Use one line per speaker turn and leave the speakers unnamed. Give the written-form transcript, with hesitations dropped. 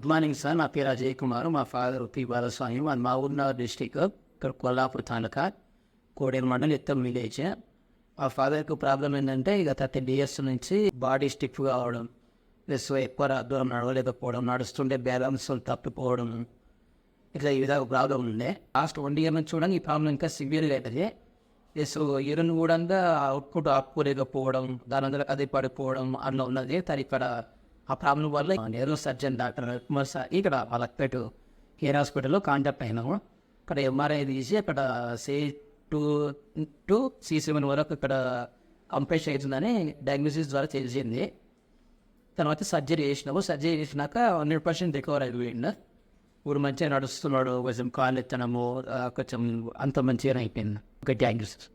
Good morning sir. నా పేరు అజయ్ కుమార్. మా ఫాదర్ పి బాలస్వామి. మాది మహబూబ్నగర్ డిస్టిక్, ఇక్కడ కొల్లాపూర్ తాలూకా, కోడేరు మండలం, ఎత్తం విలేజ్. మా ఫాదర్కి ప్రాబ్లం ఏంటంటే ఇక 30 years నుంచి బాడీ స్టిఫ్ కావడం, ప్లస్ ఎక్కువ దూరం నడవలేకపోవడం, నడుస్తుంటే బ్యాలెన్స్ తప్పిపోవడం, ఇట్లా ఈ విధంగా ప్రాబ్లం ఉండే. లాస్ట్ 1 year నుంచి చూడండి ఈ ప్రాబ్లం ఇంకా సివియర్గా అవుతుంది. ప్లస్ యూరిన్ కూడా అవుట్పుట్ ఆపుకోలేకపోవడం, దాని అందరూ అది పడిపోవడం అట్లా ఉన్నది. తను ఇక్కడ ఆ ప్రాబ్లం వల్ల neuro surgeon doctor Kumar sir ఇక్కడ మలక్పేట కేర్ హాస్పిటల్లో కాంటాక్ట్ అయినాము. ఇక్కడ ఎంఆర్ఐ తీసి అక్కడ C2 to C7 వరకు ఇక్కడ కంప్రెస్ అవుతుందని డయాగ్నోసిస్ ద్వారా తెలిసింది. తర్వాత సర్జరీ చేసినాము. సర్జరీ చేసినాక 100% రికవర్ అయిపోయింది. ఇప్పుడు మంచిగా నడుస్తున్నాడు. కొంచెం కాళ్ళు ఎత్తడము కొంచెం అంత మంచిగా అయిపోయింది. Okay, thank you sir.